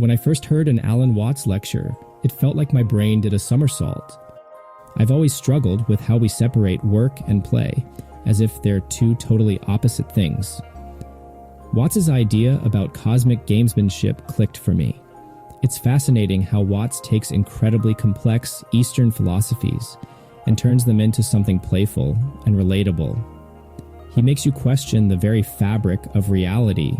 When I first heard an Alan Watts lecture, it felt like my brain did a somersault. I've always struggled with how we separate work and play, as if they're two totally opposite things. Watts' idea about cosmic gamesmanship clicked for me. It's fascinating how Watts takes incredibly complex Eastern philosophies and turns them into something playful and relatable. He makes you question the very fabric of reality.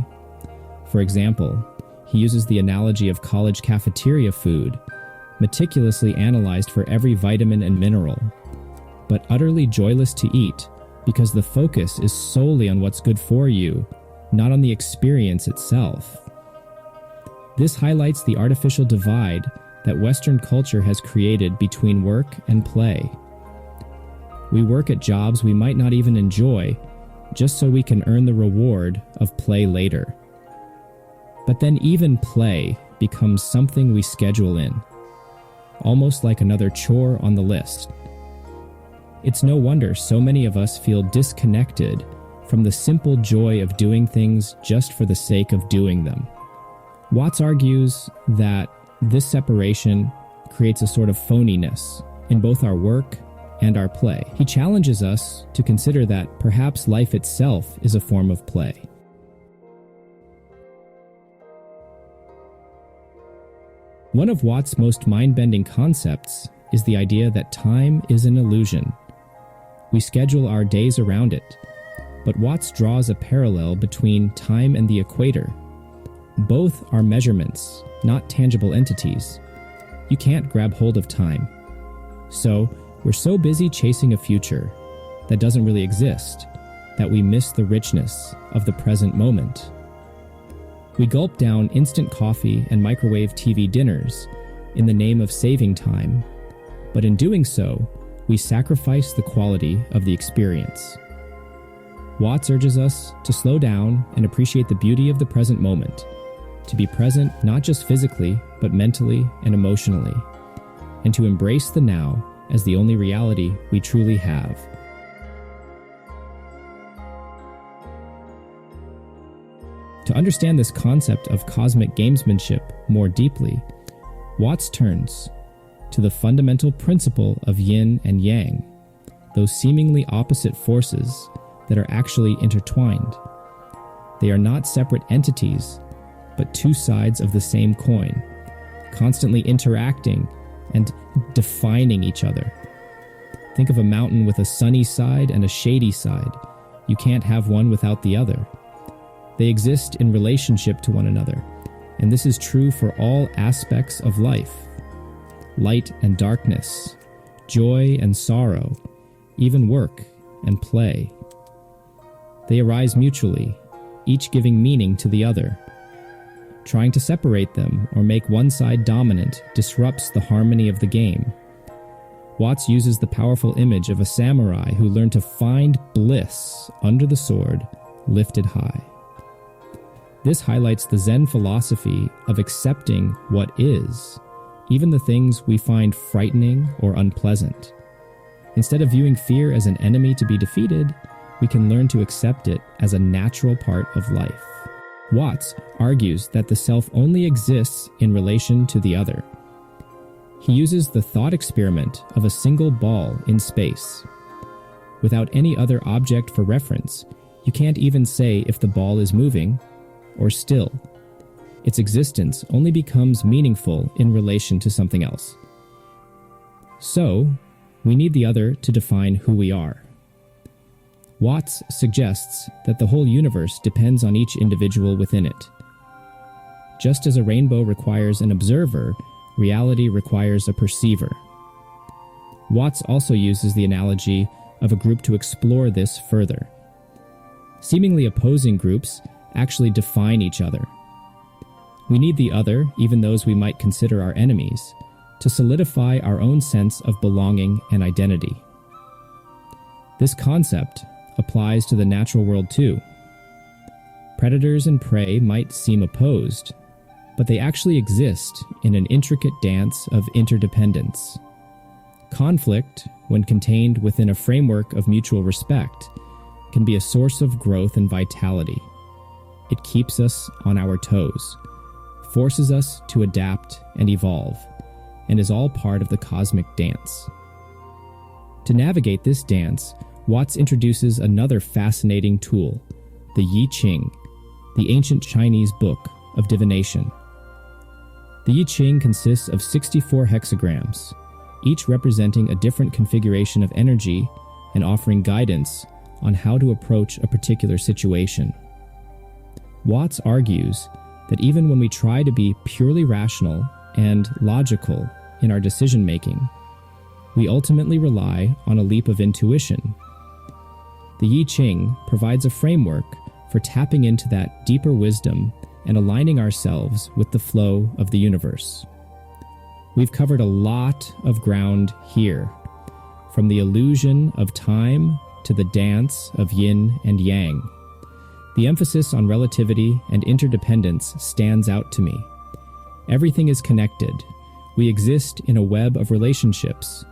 For example, he uses the analogy of college cafeteria food, meticulously analyzed for every vitamin and mineral, but utterly joyless to eat because the focus is solely on what's good for you, not on the experience itself. This highlights the artificial divide that Western culture has created between work and play. We work at jobs we might not even enjoy, just so we can earn the reward of play later. But then even play becomes something we schedule in, almost like another chore on the list. It's no wonder so many of us feel disconnected from the simple joy of doing things just for the sake of doing them. Watts argues that this separation creates a sort of phoniness in both our work and our play. He challenges us to consider that perhaps life itself is a form of play. One of Watts' most mind-bending concepts is the idea that time is an illusion. We schedule our days around it, but Watts draws a parallel between time and the equator. Both are measurements, not tangible entities. You can't grab hold of time. So, we're so busy chasing a future that doesn't really exist that we miss the richness of the present moment. We gulp down instant coffee and microwave TV dinners in the name of saving time, but in doing so, we sacrifice the quality of the experience. Watts urges us to slow down and appreciate the beauty of the present moment, to be present not just physically, but mentally and emotionally, and to embrace the now as the only reality we truly have. To understand this concept of cosmic gamesmanship more deeply, Watts turns to the fundamental principle of yin and yang, those seemingly opposite forces that are actually intertwined. They are not separate entities, but two sides of the same coin, constantly interacting and defining each other. Think of a mountain with a sunny side and a shady side. You can't have one without the other. They exist in relationship to one another, and this is true for all aspects of life. Light and darkness, joy and sorrow, even work and play. They arise mutually, each giving meaning to the other. Trying to separate them or make one side dominant disrupts the harmony of the game. Watts uses the powerful image of a samurai who learned to find bliss under the sword lifted high. This highlights the Zen philosophy of accepting what is, even the things we find frightening or unpleasant. Instead of viewing fear as an enemy to be defeated, we can learn to accept it as a natural part of life. Watts argues that the self only exists in relation to the other. He uses the thought experiment of a single ball in space. Without any other object for reference, you can't even say if the ball is moving or still. Its existence only becomes meaningful in relation to something else. So, we need the other to define who we are. Watts suggests that the whole universe depends on each individual within it. Just as a rainbow requires an observer, reality requires a perceiver. Watts also uses the analogy of a group to explore this further. Seemingly opposing groups actually define each other. We need the other, even those we might consider our enemies, to solidify our own sense of belonging and identity. This concept applies to the natural world too. Predators and prey might seem opposed, but they actually exist in an intricate dance of interdependence. Conflict, when contained within a framework of mutual respect, can be a source of growth and vitality. It keeps us on our toes, forces us to adapt and evolve, and is all part of the cosmic dance. To navigate this dance, Watts introduces another fascinating tool, the I Ching, the ancient Chinese book of divination. The I Ching consists of 64 hexagrams, each representing a different configuration of energy and offering guidance on how to approach a particular situation. Watts argues that even when we try to be purely rational and logical in our decision-making, we ultimately rely on a leap of intuition. The I Ching provides a framework for tapping into that deeper wisdom and aligning ourselves with the flow of the universe. We've covered a lot of ground here, from the illusion of time to the dance of yin and yang. The emphasis on relativity and interdependence stands out to me. Everything is connected. We exist in a web of relationships,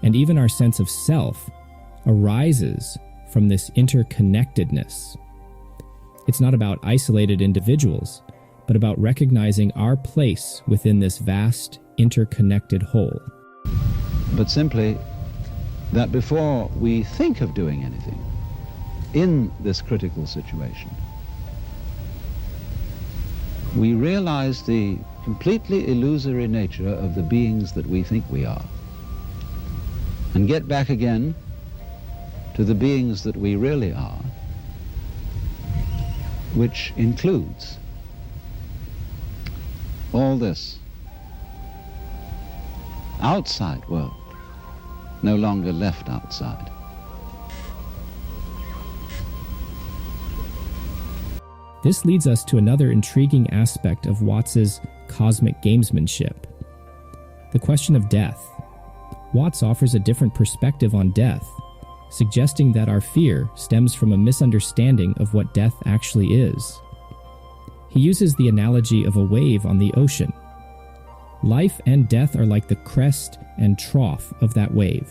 and even our sense of self arises from this interconnectedness. It's not about isolated individuals, but about recognizing our place within this vast, interconnected whole. But simply that before we think of doing anything in this critical situation, we realize the completely illusory nature of the beings that we think we are, and get back again to the beings that we really are, which includes all this outside world, no longer left outside. This leads us to another intriguing aspect of Watts's cosmic gamesmanship, the question of death. Watts offers a different perspective on death, suggesting that our fear stems from a misunderstanding of what death actually is. He uses the analogy of a wave on the ocean. Life and death are like the crest and trough of that wave,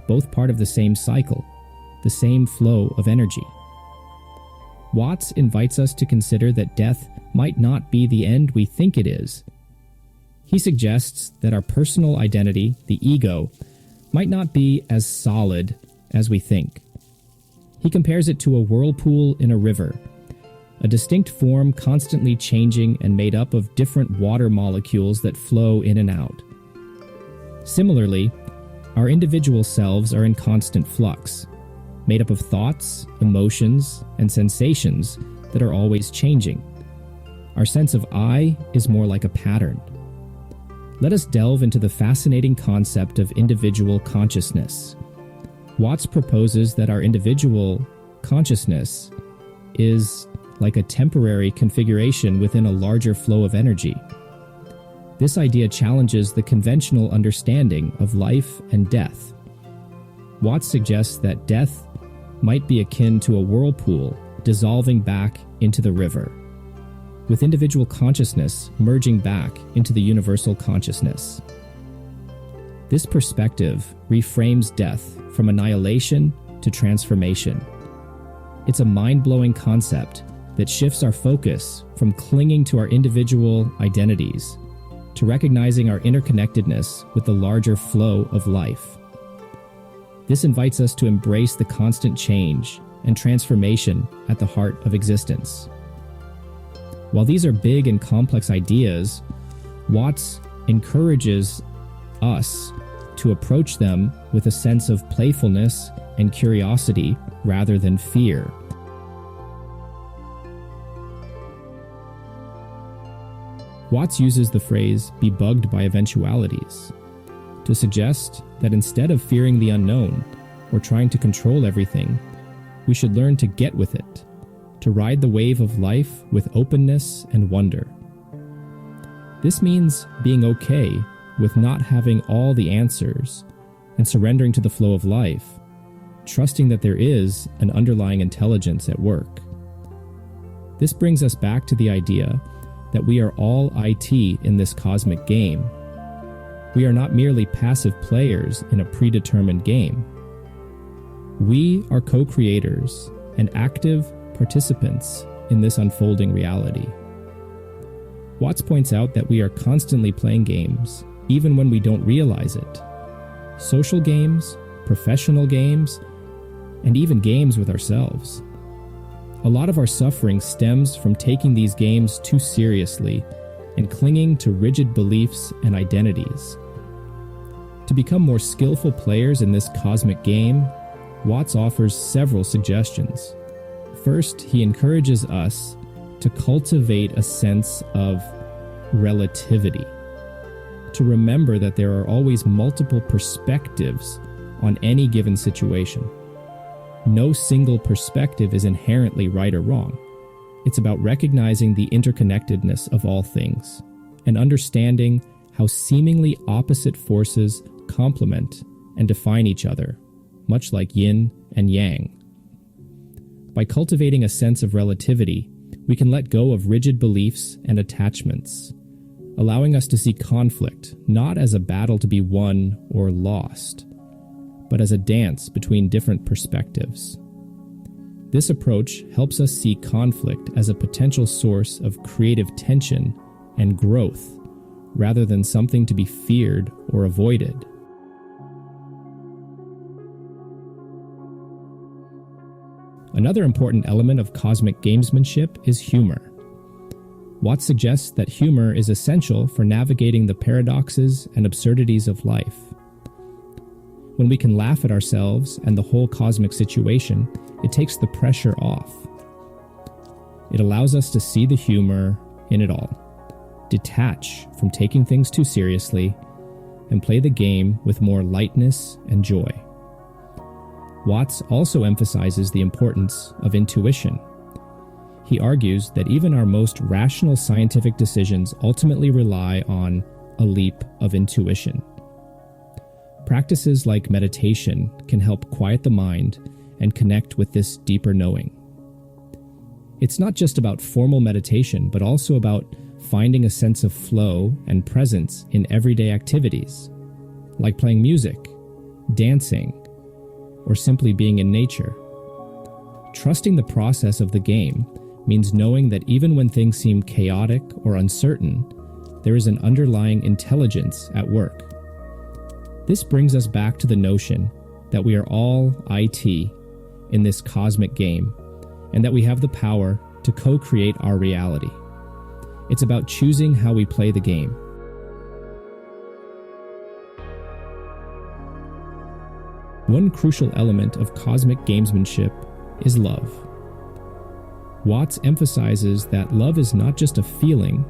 both part of the same cycle, the same flow of energy. Watts invites us to consider that death might not be the end we think it is. He suggests that our personal identity, the ego, might not be as solid as we think. He compares it to a whirlpool in a river, a distinct form constantly changing and made up of different water molecules that flow in and out. Similarly, our individual selves are in constant flux, made up of thoughts, emotions, and sensations that are always changing. Our sense of I is more like a pattern. Let us delve into the fascinating concept of individual consciousness. Watts proposes that our individual consciousness is like a temporary configuration within a larger flow of energy. This idea challenges the conventional understanding of life and death. Watts suggests that death might be akin to a whirlpool dissolving back into the river, with individual consciousness merging back into the universal consciousness. This perspective reframes death from annihilation to transformation. It's a mind-blowing concept that shifts our focus from clinging to our individual identities to recognizing our interconnectedness with the larger flow of life. This invites us to embrace the constant change and transformation at the heart of existence. While these are big and complex ideas, Watts encourages us to approach them with a sense of playfulness and curiosity rather than fear. Watts uses the phrase, "be bugged by eventualities," to suggest that instead of fearing the unknown or trying to control everything, we should learn to get with it, to ride the wave of life with openness and wonder. This means being okay with not having all the answers and surrendering to the flow of life, trusting that there is an underlying intelligence at work. This brings us back to the idea that we are all IT in this cosmic game. We are not merely passive players in a predetermined game. We are co-creators and active participants in this unfolding reality. Watts points out that we are constantly playing games, even when we don't realize it. Social games, professional games, and even games with ourselves. A lot of our suffering stems from taking these games too seriously and clinging to rigid beliefs and identities. To become more skillful players in this cosmic game, Watts offers several suggestions. First, he encourages us to cultivate a sense of relativity, to remember that there are always multiple perspectives on any given situation. No single perspective is inherently right or wrong. It's about recognizing the interconnectedness of all things and understanding how seemingly opposite forces complement and define each other, much like yin and yang. By cultivating a sense of relativity, we can let go of rigid beliefs and attachments, allowing us to see conflict not as a battle to be won or lost, but as a dance between different perspectives. This approach helps us see conflict as a potential source of creative tension and growth, rather than something to be feared or avoided. Another important element of cosmic gamesmanship is humor. Watts suggests that humor is essential for navigating the paradoxes and absurdities of life. When we can laugh at ourselves and the whole cosmic situation, it takes the pressure off. It allows us to see the humor in it all, detach from taking things too seriously, and play the game with more lightness and joy. Watts also emphasizes the importance of intuition. He argues that even our most rational scientific decisions ultimately rely on a leap of intuition. Practices like meditation can help quiet the mind and connect with this deeper knowing. It's not just about formal meditation, but also about finding a sense of flow and presence in everyday activities, like playing music, dancing, or simply being in nature. Trusting the process of the game means knowing that even when things seem chaotic or uncertain, there is an underlying intelligence at work. This brings us back to the notion that we are all IT in this cosmic game, and that we have the power to co-create our reality. It's about choosing how we play the game. One crucial element of cosmic gamesmanship is love. Watts emphasizes that love is not just a feeling,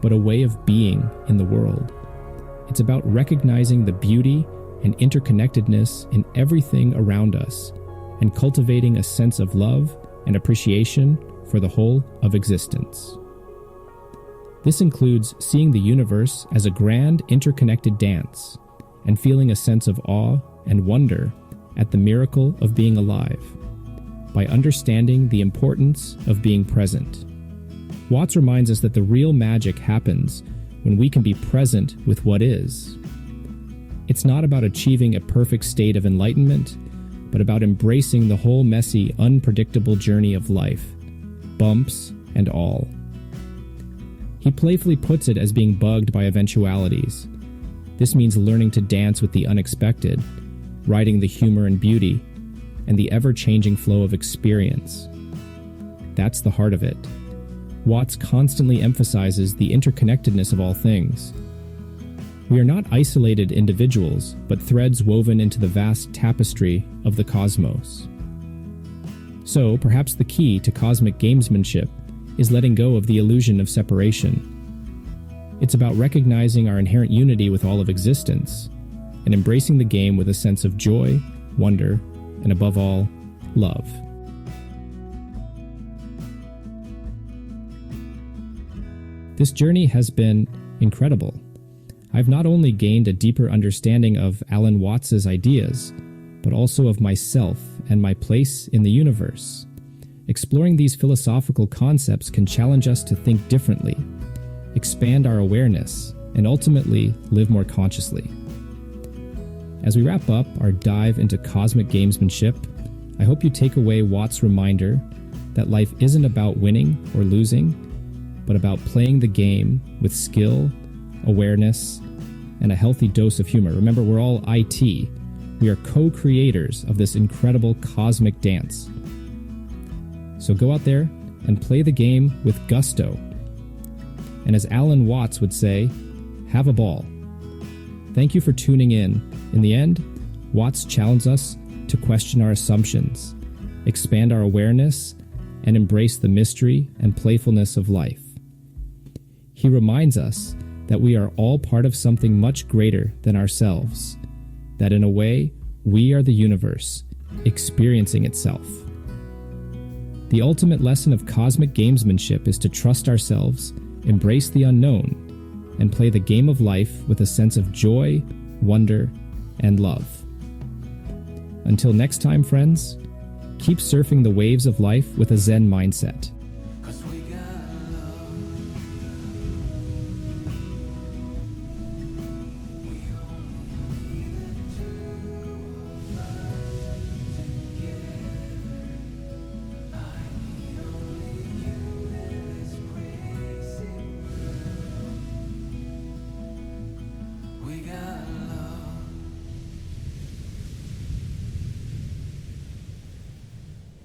but a way of being in the world. It's about recognizing the beauty and interconnectedness in everything around us and cultivating a sense of love and appreciation for the whole of existence. This includes seeing the universe as a grand interconnected dance and feeling a sense of awe and wonder at the miracle of being alive, by understanding the importance of being present. Watts reminds us that the real magic happens when we can be present with what is. It's not about achieving a perfect state of enlightenment, but about embracing the whole messy, unpredictable journey of life, bumps and all. He playfully puts it as being bugged by eventualities. This means learning to dance with the unexpected, riding the humor and beauty, and the ever-changing flow of experience. That's the heart of it. Watts constantly emphasizes the interconnectedness of all things. We are not isolated individuals, but threads woven into the vast tapestry of the cosmos. So, perhaps the key to cosmic gamesmanship is letting go of the illusion of separation. It's about recognizing our inherent unity with all of existence, and embracing the game with a sense of joy, wonder, and above all, love. This journey has been incredible. I've not only gained a deeper understanding of Alan Watts's ideas, but also of myself and my place in the universe. Exploring these philosophical concepts can challenge us to think differently, expand our awareness, and ultimately live more consciously. As we wrap up our dive into cosmic gamesmanship, I hope you take away Watts' reminder that life isn't about winning or losing, but about playing the game with skill, awareness, and a healthy dose of humor. Remember, we're all IT. We are co-creators of this incredible cosmic dance. So go out there and play the game with gusto. And as Alan Watts would say, have a ball. Thank you for tuning in. In the end, Watts challenged us to question our assumptions, expand our awareness, and embrace the mystery and playfulness of life. He reminds us that we are all part of something much greater than ourselves, that in a way, we are the universe, experiencing itself. The ultimate lesson of cosmic gamesmanship is to trust ourselves, embrace the unknown, and play the game of life with a sense of joy, wonder, and love. Until next time, friends, keep surfing the waves of life with a Zen mindset.